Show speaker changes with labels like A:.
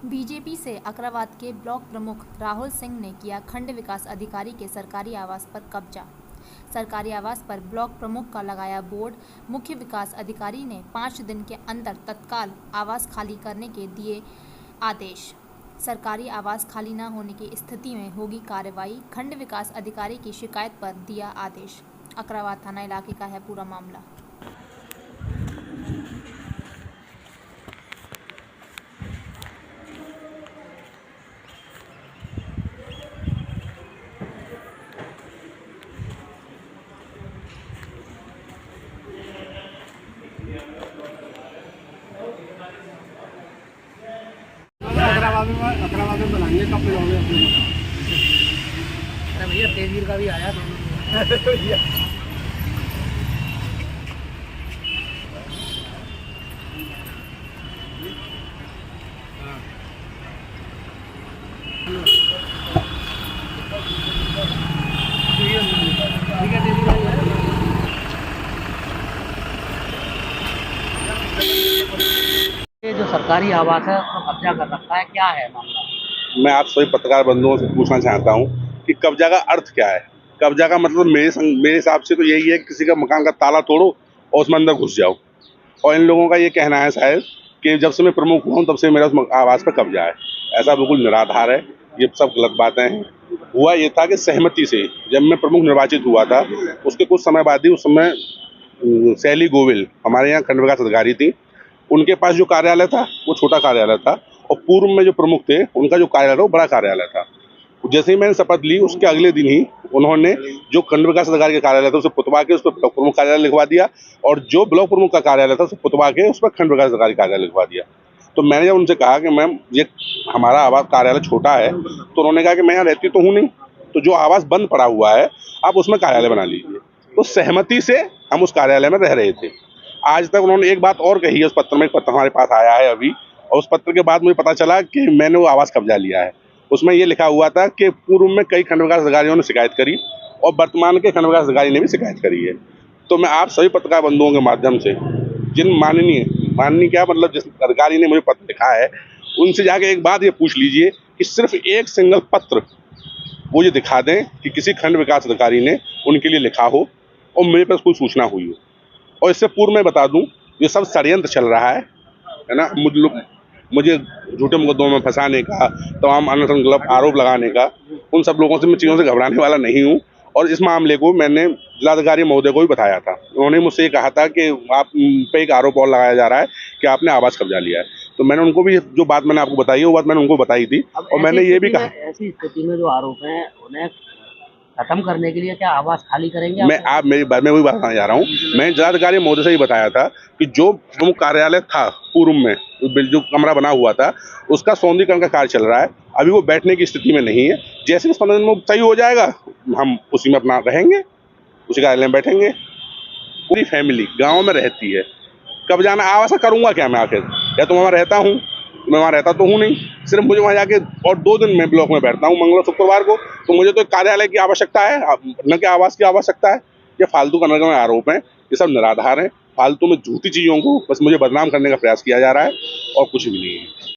A: BJP से अकरावत के block प्रमुख राहुल सिंह ने किया खंड विकास अधिकारी के सरकारी आवास पर कब्जा। सरकारी आवास पर ब्लॉक प्रमुख का लगाया बोर्ड। मुख्य विकास अधिकारी ने 5 दिन के अंदर तत्काल आवास खाली करने के दिए आदेश। सरकारी आवास खाली न होने की स्थिति में होगी कार्रवाई। खंड विकास अधिकारी की शिकायत पर दिया आदेश। अकरावत थाना इलाके का है पूरा मामला।
B: अकराबाद में बनाएंगे कब लगाओगे अपने मकान?
C: अरे भैया तेजवीर का भी आया ये जो सरकारी आवास है उसको कब्जा कर रखा है, क्या है मामला?
D: मैं आप सभी पत्रकार बंधुओं से पूछना चाहता हूं कि कब्जा का अर्थ क्या है। कब्जा का मतलब मेरे हिसाब से तो यही है कि किसी का मकान का ताला तोड़ो और उसमें अंदर घुस जाओ। और इन लोगों का ये कहना है शायद कि जब से मैं प्रमुख हुआ हूं तब से मेरा उस आवास पर कब्जा है। ऐसा बिल्कुल निराधार है, ये सब गलत बातें हैं। हुआ ये था कि सहमति से जब मैं प्रमुख निर्वाचित हुआ था उसके कुछ समय बाद ही उस समय शैली गोविल हमारे यहाँ खंड विकास अधिकारी थी। उनके पास जो कार्यालय था वो छोटा कार्यालय था और पूर्व में जो प्रमुख थे उनका जो कार्यालय वो बड़ा कार्यालय था। जैसे ही मैंने शपथ ली उसके अगले दिन ही उन्होंने जो खंड विकास अधिकारी का कार्यालय था उसे पुतवा के उस पर ब्लॉक प्रमुख कार्यालय लिखवा दिया और जो ब्लॉक प्रमुख का कार्यालय था उसे पुतवा के उस पर खंड विकास अधिकारी कार्यालय लिखवा दिया। तो मैंने जब उनसे कहा कि मैम ये हमारा आवास कार्यालय छोटा है तो उन्होंने कहा कि मैं यहाँ रहती तो हूँ नहीं, तो जो आवास बंद पड़ा हुआ है आप उसमें कार्यालय बना लीजिए। तो सहमति से हम उस कार्यालय में रह रहे थे। आज तक उन्होंने एक बात और कही है उस पत्र में, एक पत्र हमारे पास आया है अभी, और उस पत्र के बाद मुझे पता चला कि मैंने वो आवास कब्जा लिया है। उसमें ये लिखा हुआ था कि पूर्व में कई खंड विकास अधिकारियों ने शिकायत करी और वर्तमान के खंड विकास अधिकारी ने भी शिकायत करी है। तो मैं आप सभी पत्रकार बंधुओं के माध्यम से जिन माननीय क्या मतलब जिस अधिकारी ने मुझे पत्र लिखा है उनसे जाके एक बात ये पूछ लीजिए कि सिर्फ एक सिंगल पत्र वो ये दिखा दें कि किसी खंड विकास अधिकारी ने उनके लिए लिखा हो और मेरे पास कोई सूचना हुई हो। और इससे पूर्व मैं बता दूं ये सब षड्यंत्र चल रहा है ना, मुझे झूठे मुकदमों में फंसाने का, तमाम अनशन गलत आरोप लगाने का, उन सब लोगों से मैं चीज़ों से घबराने वाला नहीं हूं। और इस मामले को मैंने जिलाधिकारी महोदय को भी बताया था। उन्होंने मुझसे ये कहा था कि आप पे एक आरोप और लगाया जा रहा है कि आपने आवास कब्जा लिया है। तो मैंने उनको भी जो बात मैंने आपको बताई है वो बात मैंने उनको बताई थी और मैंने ये भी कहा
C: ऐसी स्थिति में जो आरोप है उन्हें खत्म करने के लिए क्या आवास खाली करेंगे?
D: मैं वही बताने जा रहा हूँ। मैंने जिलाधिकारी महोदय से ही बताया था कि जो प्रमुख कार्यालय था पूर्व में जो कमरा बना हुआ था उसका सौंदर्यीकरण का कार्य चल रहा है, अभी वो बैठने की स्थिति में नहीं है। जैसे 15 दिन में सही हो जाएगा हम उसी में अपना रहेंगे, उसी कार्यालय में बैठेंगे। पूरी फैमिली गाँव में रहती है, कब जाना आवास करूँगा क्या मैं आखिर? या तो वहाँ रहता हूँ, मैं वहाँ रहता तो हूँ नहीं, सिर्फ मुझे वहाँ जाके और 2 दिन मैं ब्लॉक में बैठता हूँ मंगलवार शुक्रवार को। तो मुझे तो कार्यालय की आवश्यकता है न कि आवास की आवश्यकता है। ये फालतू का नगर में आरोप है, ये सब निराधार है। फालतू में झूठी चीज़ों को बस मुझे बदनाम करने का प्रयास किया जा रहा है और कुछ भी नहीं है।